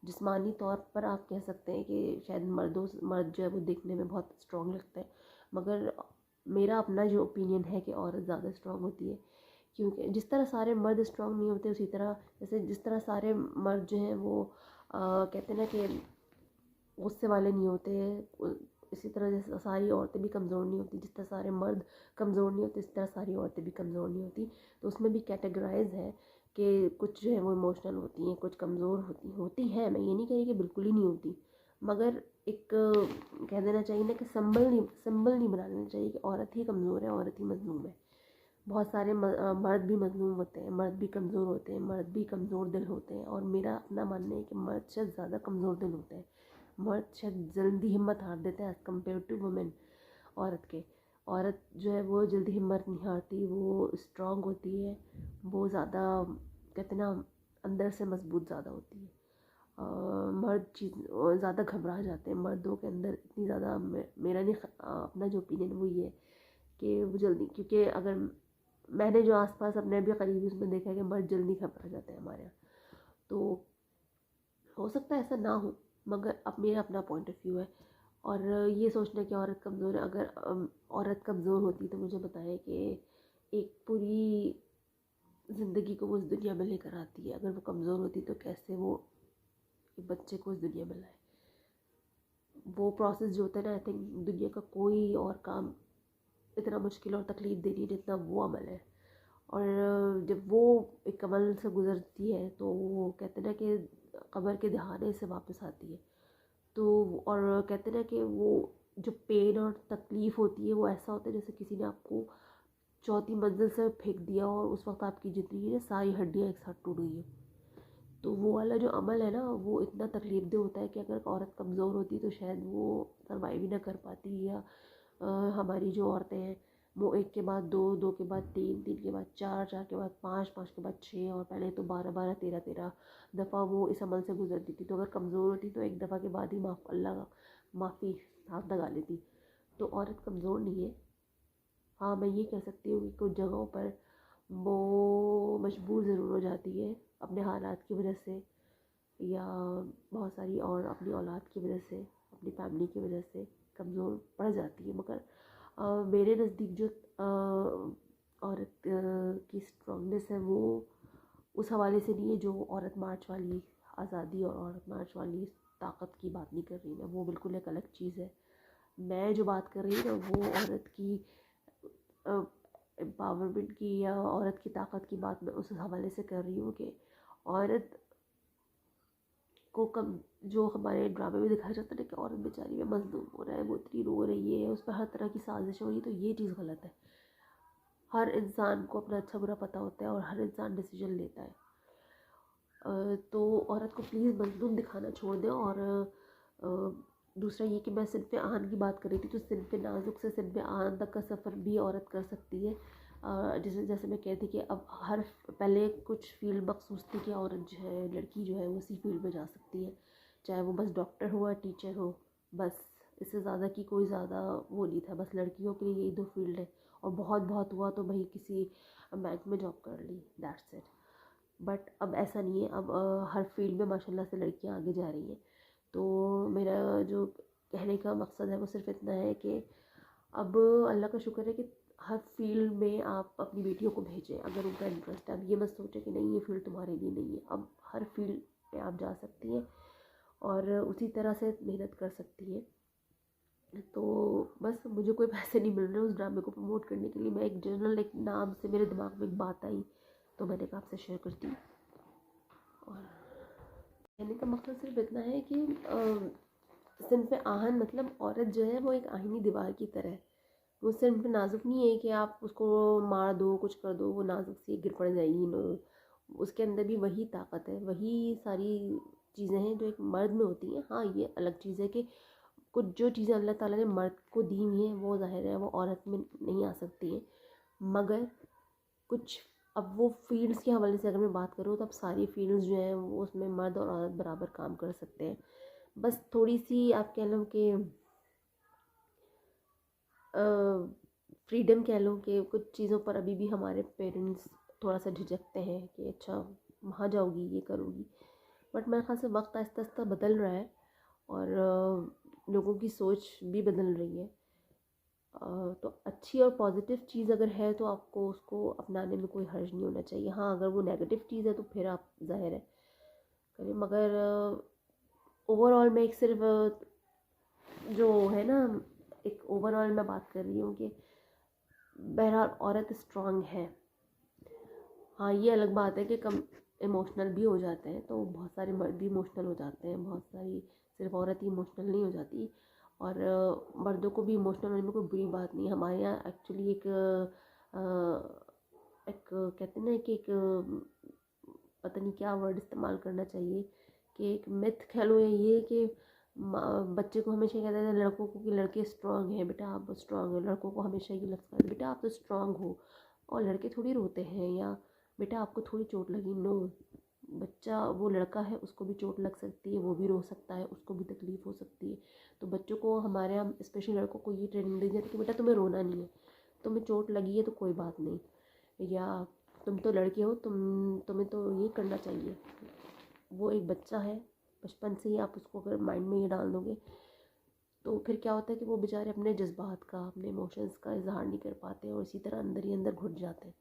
जिस्मानी तौर पर आप कह सकते हैं कि शायद मर्द जो है वो देखने में बहुत स्ट्रॉन्ग लगता है, मगर मेरा अपना जो ओपिनियन है कि औरत ज़्यादा स्ट्रॉन्ग होती है। क्योंकि जिस तरह सारे मर्द स्ट्रॉन्ग नहीं होते, उसी तरह जैसे जिस तरह सारे मर्द जो हैं वो कहते हैं ना कि गुस्से वाले नहीं होते, इसी तरह जैसे सारी औरतें भी कमज़ोर नहीं होती। जिस तरह सारे मर्द कमज़ोर नहीं होते, इस तरह सारी औरतें भी कमज़ोर नहीं होती। तो उसमें भी कैटेगराइज है कि कुछ जो है वो इमोशनल होती हैं, कुछ कमज़ोर होती हैं। मैं ये नहीं कह रही कि बिल्कुल ही नहीं होती, मगर एक कह देना चाहिए ना कि सिंबल नहीं बना लेना चाहिए कि औरत ही कमज़ोर है, औरत ही मजलूम है। बहुत सारे मर्द भी मजलूम होते हैं, मर्द भी कमज़ोर होते हैं, मर्द भी कमज़ोर दिल होते हैं। और मेरा अपना मानना है कि मर्द शायद ज़्यादा कमज़ोर दिल होते हैं, मर्द शायद जल्दी हिम्मत हार देते हैं एज़ कम्पेयर टू वुमेन। औरत के औरत जो है वो जल्दी हिम्मत नहीं हारती, वो स्ट्रांग होती है, वो ज़्यादा कहते ना अंदर से मजबूत ज़्यादा होती है। मर्द चीज़ ज़्यादा घबरा जाते हैं, मर्दों के अंदर इतनी ज़्यादा मेरा नहीं अपना जो ओपिनियन वो ये है कि वो जल्दी, क्योंकि अगर मैंने जो आसपास अपने अभी करीबी उसमें देखा है कि मर्द जल्दी घबरा जाते हैं हमारे यहाँ। तो हो सकता है ऐसा ना हो, मगर अब मेरा अपना पॉइंट ऑफ व्यू है। और ये सोचना कि औरत कमज़ोर है, अगर औरत कमज़ोर होती तो मुझे बताएं कि एक पूरी ज़िंदगी को वो इस दुनिया में लेकर आती है। अगर वो कमज़ोर होती तो कैसे वो एक बच्चे को इस दुनिया में लाए। वो प्रोसेस जो होता है ना, आई थिंक दुनिया का कोई और काम इतना मुश्किल और तकलीफ़ देनी जितना वो अमल है। और जब वो एक अमल से गुजरती है तो वो कहते ना कि कब्र के दहाने से वापस आती है। तो और कहते ना कि वो जो पेन और तकलीफ़ होती है वो ऐसा होता है जैसे किसी ने आपको चौथी मंजिल से फेंक दिया और उस वक्त आपकी जितनी है सारी हड्डियाँ एक साथ टूट गई हैं। तो वो वाला जो अमल है ना वो इतना तकलीफ़देह होता है कि अगर औरत कमज़ोर होती तो शायद वो सर्वाइव ही ना कर पाती। या हमारी जो औरतें हैं वो एक के बाद दो, दो के बाद तीन, तीन के बाद चार, चार के बाद पाँच, पाँच के बाद छः, और पहले तो 12 12 13 13 दफ़ा वो इस अमल से गुजरती थी। तो अगर कमज़ोर होती तो एक दफ़ा के बाद ही अल्लाह माफ़ी हाथ लगा लेती। तो औरत कमज़ोर नहीं है। हाँ, मैं ये कह सकती हूँ कि कुछ जगहों पर वो मजबूर ज़रूर हो जाती है अपने हालात की वजह से, या बहुत सारी और अपनी औलाद की वजह से, अपनी फैमिली की वजह से कमज़ोर पड़ जाती है। मगर मेरे नज़दीक जो औरत की स्ट्रॉन्गनेस है वो उस हवाले से नहीं है जो औरत मार्च वाली आज़ादी और औरत मार्च वाली ताकत की बात नहीं कर रही मैं, वो बिल्कुल एक अलग चीज़ है। मैं जो बात कर रही हूँ ना वो औरत की एम्पावरमेंट की या औरत की ताकत की बात मैं उस हवाले से कर रही हूँ कि औरत को कम जो हमारे ड्रामे में दिखाया जाता है ना कि औरत बेचारी में मजलूम हो रहा है, वो इतनी रो रही है, उस पर हर तरह की साजिश हो रही है, तो ये चीज़ गलत है। हर इंसान को अपना अच्छा बुरा पता होता है और हर इंसान डिसीजन लेता है। तो औरत को प्लीज़ मजलूम दिखाना छोड़ दें। और दूसरा ये कि मैं सिनफ़े आन की बात कर रही थी, तो सिनफ़े नाजुक से सिनफ़े आन तक का सफ़र भी औरत कर सकती है। जैसे जैसे मैं कहती कि अब हर पहले कुछ फील्ड मखसूस थी कि औरत जो है, लड़की जो है वो उसी फील्ड में जा सकती है, चाहे वो बस डॉक्टर हो या टीचर हो, बस इससे ज़्यादा की कोई ज़्यादा वो नहीं था। बस लड़कियों के लिए यही दो फील्ड है, और बहुत बहुत हुआ तो भाई किसी बैंक में जॉब कर ली, दैट्स इट। बट अब ऐसा नहीं है, अब हर फील्ड में माशाल्लाह से लड़कियां आगे जा रही हैं। तो मेरा जो कहने का मकसद है वो सिर्फ इतना है कि अब अल्लाह का शुक्र है कि हर फील्ड में आप अपनी बेटियों को भेजें अगर उनका इंटरेस्ट है। अब ये मत सोचें कि नहीं ये फील्ड तुम्हारे लिए नहीं है, अब हर फील्ड में आप जा सकती हैं और उसी तरह से मेहनत कर सकती हैं। तो बस मुझे कोई पैसे नहीं मिल रहे उस ड्रामे को प्रमोट करने के लिए, मैं एक जनरल एक नाम से मेरे दिमाग में एक बात आई तो मैंने कहा आपसे शेयर करती हूँ। और कहने का मकसद सिर्फ इतना है कि सिनफ़े आहन मतलब औरत जो है वो एक आहिनी दीवार की तरह है। वो सिर्फ नाजुक नहीं है कि आप उसको मार दो, कुछ कर दो, वो नाजुक सी गिर पड़ जाएगी। नो, उसके अंदर भी वही ताकत है, वही सारी चीज़ें हैं जो एक मर्द में होती हैं। हाँ, ये अलग चीज़ है कि कुछ जो चीज़ें अल्लाह ताला ने मर्द को दी हुई हैं वो ज़ाहिर है वो औरत में नहीं आ सकती हैं। मगर कुछ अब वो फील्ड्स के हवाले से अगर मैं बात करूँ तो अब सारी फील्ड्स जो हैं वो उसमें मर्द और औरत बराबर काम कर सकते हैं। बस थोड़ी सी आप कह लो कि फ्रीडम कह लो कि कुछ चीज़ों पर अभी भी हमारे पेरेंट्स थोड़ा सा झिझकते हैं कि अच्छा वहाँ जाओगी, ये करोगी। बट मेरे ख्याल से वक्त आहिस्ता आहिस्ता बदल रहा है और लोगों की सोच भी बदल रही है। तो अच्छी और पॉजिटिव चीज़ अगर है तो आपको उसको अपनाने में कोई हर्ज नहीं होना चाहिए। हाँ, अगर वो नेगेटिव चीज़ है तो फिर आप ज़ाहिर है करें, मगर ओवरऑल में एक सिर्फ जो है ना, एक ओवरऑल मैं बात कर रही हूँ कि बहरहाल औरत स्ट्रांग है। हाँ, ये अलग बात है कि कम इमोशनल भी हो जाते हैं, तो बहुत सारे मर्द भी इमोशनल हो जाते हैं, बहुत सारी सिर्फ औरत ही इमोशनल नहीं हो जाती। और मर्दों को भी इमोशनल होने में कोई बुरी बात नहीं है। हमारे यहाँ एक्चुअली एक कहते हैं ना कि एक पता नहीं क्या वर्ड इस्तेमाल करना चाहिए कि एक मिथ कह लो, या ये कि बच्चे को हमेशा कहते हैं लड़कों को कि लड़के स्ट्रांग हैं, बेटा आप स्ट्रांग हो। लड़कों को हमेशा ये लफ्ज़ कहते हैं बेटा आप तो स्ट्रांग हो, और लड़के थोड़ी रोते हैं, या बेटा आपको थोड़ी चोट लगी। नो, बच्चा वो लड़का है, उसको भी चोट लग सकती है, वो भी रो सकता है, उसको भी तकलीफ़ हो सकती है। तो बच्चों को हमारे यहाँ स्पेशली लड़कों को ये ट्रेनिंग दी जाती है कि बेटा तुम्हें रोना नहीं है, तुम्हें चोट लगी है तो कोई बात नहीं, या तुम तो लड़के हो, तुम्हें तो ये करना चाहिए। वो एक बच्चा है, बचपन से ही आप उसको अगर माइंड में ये डाल दोगे तो फिर क्या होता है कि वो बेचारे अपने जज्बात का, अपने इमोशंस का इजहार नहीं कर पाते और इसी तरह अंदर ही अंदर घुट जाते हैं।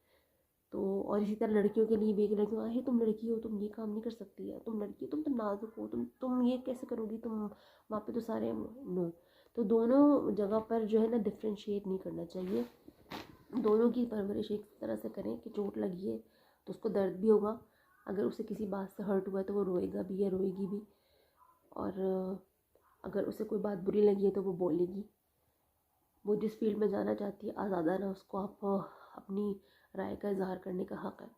तो और इसी तरह लड़कियों के लिए भी एक लड़कियों है, तुम लड़की हो, तुम ये काम नहीं कर सकती है, तुम लड़की हो, तुम तो नाजुक हो, तुम ये कैसे करोगी, तुम वहाँ पे तो सारे नो। तो दोनों जगह पर जो है ना डिफ्रेंशिएट नहीं करना चाहिए। दोनों की परवरिश एक तरह से करें कि चोट लगी है तो उसको दर्द भी होगा, अगर उसे किसी बात से हर्ट हुआ है तो वो रोएगा भी या रोएगी भी, और अगर उसे कोई बात बुरी लगी है तो वो बोलेगी। वो जिस फील्ड में जाना चाहती है आज़ादा ना, उसको आप अपनी राय का इजहार करने का हक़ है।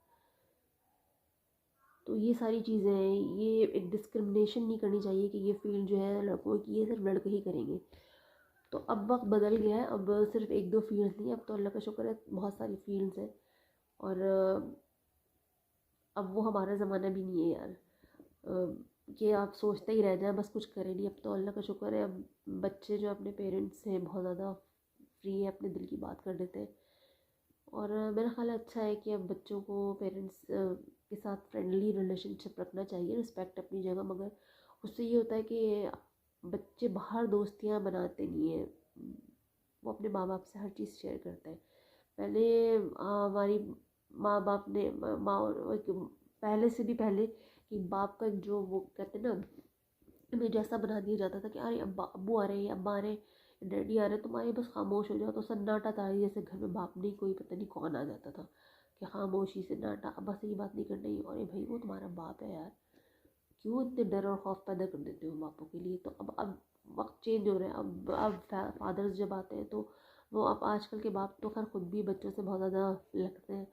तो ये सारी चीज़ें हैं, ये एक डिस्क्रिमिनेशन नहीं करनी चाहिए कि ये फील्ड जो है लड़कों की, ये सिर्फ लड़के ही करेंगे। तो अब वक्त बदल गया है, अब सिर्फ एक दो फील्ड्स नहीं, अब तो अल्लाह का शुक्र है बहुत सारी फील्ड्स हैं। और अब वो हमारा ज़माना भी नहीं है यार कि आप सोचते ही रह जाएं बस कुछ करें नहीं। अब तो अल्लाह का शुक्र है, अब बच्चे जो अपने पेरेंट्स से बहुत ज़्यादा फ्री है, अपने दिल की बात कर देते हैं। और मेरा ख्याल अच्छा है कि अब बच्चों को पेरेंट्स के साथ फ्रेंडली रिलेशनशिप रखना चाहिए, रिस्पेक्ट अपनी जगह, मगर उससे ये होता है कि बच्चे बाहर दोस्तियाँ बनाते नहीं हैं, वो अपने माँ बाप से हर चीज़ शेयर करते हैं। पहले हमारी माँ बाप ने पहले से भी पहले कि बाप का जो वो कहते हैं ना, हमें जैसा बना दिया जाता था कि अरे अब्बा अब्बू आ रहे हैं, अब्बा आ रहे हैं, डैडी आ रहे हैं, तुम्हारे बस खामोश हो जाओ, तो सन्नाटा था जैसे घर में बाप नहीं कोई पता नहीं कौन आ जाता था कि खामोशी से नाटा, अब्बा से ये बात नहीं करनी। अरे भाई वो तुम्हारा बाप है यार, क्यों इतने डर और खौफ पैदा कर देते हो बापों के लिए। तो अब वक्त चेंज हो रहा है, अब फादर्स जब आते हैं तो वो, अब आजकल के बाप तो खैर खुद भी बच्चों से बहुत ज़्यादा लगते हैं,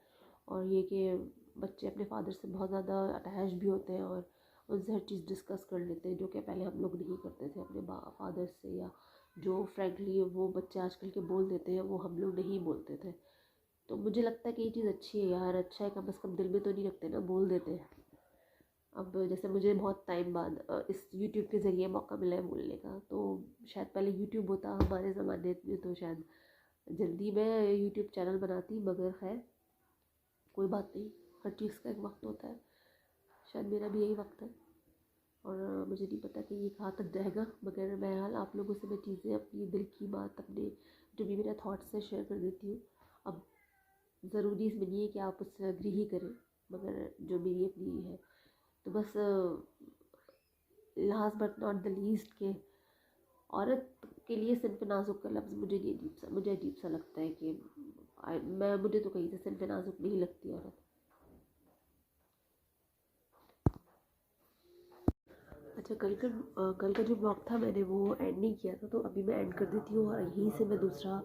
और ये कि बच्चे अपने फादर से बहुत ज़्यादा अटैच भी होते हैं और उनसे हर चीज़ डिस्कस कर लेते हैं, जो कि पहले हम लोग नहीं करते थे अपने फादर से, या जो फ्रैंकली वो बच्चे आजकल के बोल देते हैं वो हम लोग नहीं बोलते थे। तो मुझे लगता है कि ये चीज़ अच्छी है यार, अच्छा है, कम से कम दिल में तो नहीं रखते ना, बोल देते हैं। अब जैसे मुझे बहुत टाइम बाद इस यूट्यूब के ज़रिए मौका मिला है बोलने का, तो शायद पहले यूट्यूब होता हमारे ज़माने में तो शायद जल्दी मैं यूट्यूब चैनल बनाती, मगर खैर कोई बात नहीं, हर चीज़ का एक वक्त होता है। शायद मेरा भी यही वक्त है, और मुझे नहीं पता कि ये कहाँ तक जाएगा, मगर बहरहाल आप लोगों से मैं चीज़ें, अपनी दिल की बात, अपने जो भी मेरे थॉट्स से शेयर कर देती हूँ। अब ज़रूरी इसमें नहीं है कि आप उससे एग्री ही करें, मगर जो मेरी अपनी है तो बस last but not the least के औरत के लिए सिर्फ नाजुक का लफ्ज़ मुझे अजीब सा लगता है कि मुझे तो कहीं से सिर्फ नाजुक नहीं लगती औरत। अच्छा, कल का जो ब्लॉग था मैंने वो एंड नहीं किया था, तो अभी मैं एंड कर देती हूँ और यहीं से मैं दूसरा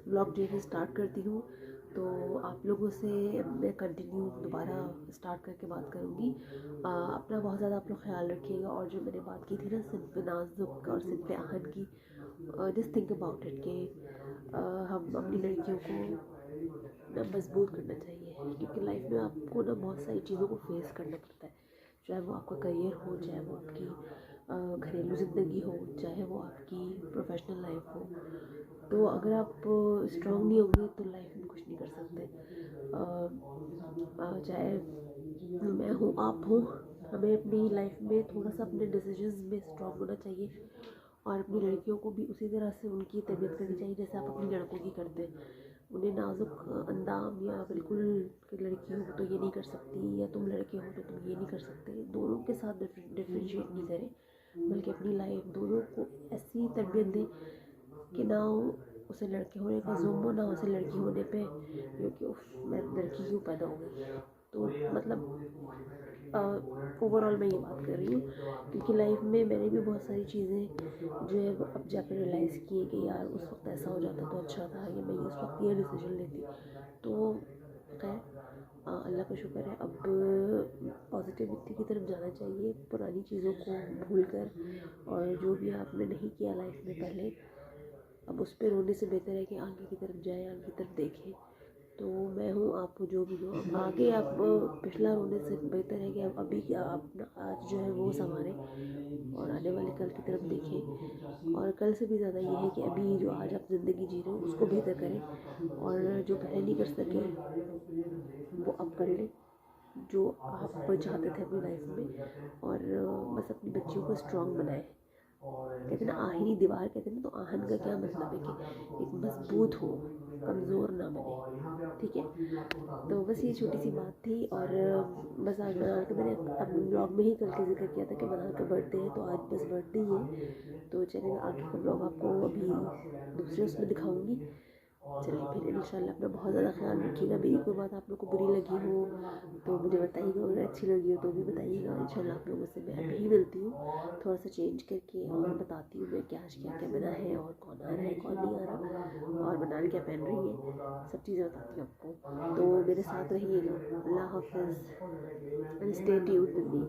ब्लॉग जो है स्टार्ट करती हूँ। तो आप लोगों से मैं कंटिन्यू दोबारा स्टार्ट करके बात करूँगी। अपना बहुत ज़्यादा आप लोग ख्याल रखिएगा, और जो मैंने बात की थी ना सिर्फ नाजुक और सिर्फ आहन की, जस्ट थिंक अबाउट इट कि हम अपनी लड़कियों को ना मजबूत करना चाहिए, क्योंकि लाइफ में आपको ना बहुत सारी चीज़ों को फेस करना पड़ता है, चाहे वो आपका करियर हो, चाहे वो आपकी घरेलू ज़िंदगी हो, चाहे वो आपकी प्रोफेशनल लाइफ हो। तो अगर आप स्ट्रांग नहीं होंगे तो लाइफ में कुछ नहीं कर सकते। चाहे मैं हूँ, आप हो, हमें अपनी लाइफ में थोड़ा सा अपने डिसीजंस में स्ट्रॉन्ग होना चाहिए और अपनी लड़कियों को भी उसी तरह से उनकी तरबियत करनी चाहिए जैसे आप अपनी लड़कों की करते हैं। उन्हें नाजुक अंदाम या बिल्कुल कि लड़की हो तो ये नहीं कर सकती या तुम लड़के हो तो तुम ये नहीं कर सकते, दोनों के साथ डिफ्रेंशिएट नहीं करें, बल्कि अपनी लाइफ दोनों को ऐसी तरबियत दें कि ना उसे लड़के होने का जुल्म हो, ना उसे लड़की होने पे क्योंकि मैं लड़की क्यों पैदा हो गई। तो मतलब ओवरऑल मैं ये बात कर रही हूँ क्योंकि लाइफ में मैंने भी बहुत सारी चीज़ें जो है वो अब जाकर रियलाइज़ की कि यार उस वक्त ऐसा हो जाता तो अच्छा था, या मैं उस वक्त ये डिसीजन लेती। तो खैर अल्लाह का शुक्र है, अब पॉजिटिविटी की तरफ जाना चाहिए, पुरानी चीज़ों को भूल कर, और जो भी आपने नहीं किया लाइफ में पहले अब उस पर रोने से बेहतर है कि आगे की तरफ जाए, आगे की तरफ देखें। तो मैं हूँ, आप जो भी हो, अब आगे आप पिछला रोने से बेहतर है कि आप अभी आप आज जो है वो संवारें और आने वाले कल की तरफ देखें। और कल से भी ज़्यादा ये है कि अभी जो आज आप ज़िंदगी जी रहे हो उसको बेहतर करें, और जो पहले नहीं कर सके वो अब कर लें जो आप चाहते थे अपनी लाइफ में। और बस अपनी बच्चियों को स्ट्रॉन्ग बनाएं। कहते हैं ना आहिनी दीवार, कहते हैं ना, तो आहन का क्या मतलब है कि एक मजबूत हो, कमज़ोर ना बने। ठीक है, तो बस ये छोटी सी बात थी। और बस आज मनाल का मैंने अपने ब्लॉग में ही कल के जिक्र किया था कि मनाल का बर्थडे है, तो आज बस बर्थडे ही है, तो चलिए आगे का ब्लॉग आपको अभी दूसरे उसमें दिखाऊंगी। चलिए फिर इंशाल्लाह अपना बहुत ज़्यादा ख्याल रखिएगा। मेरी कोई बात आप लोग को बुरी लगी हो तो मुझे बताइएगा, अगर अच्छी लगी हो तो भी बताइएगा। इंशाल्लाह आप लोगों से मैं अभी मिलती हूँ थोड़ा सा चेंज करके और बताती हूँ मैं क्या क्या बना है और कौन आ रहा है कौन नहीं आ रहा और बनाल क्या पहन रही है, सब चीज़ें बताती हूँ आपको। तो मेरे साथ रहिएगा। अल्लाह हाफ़िज़ and stay tuned with me.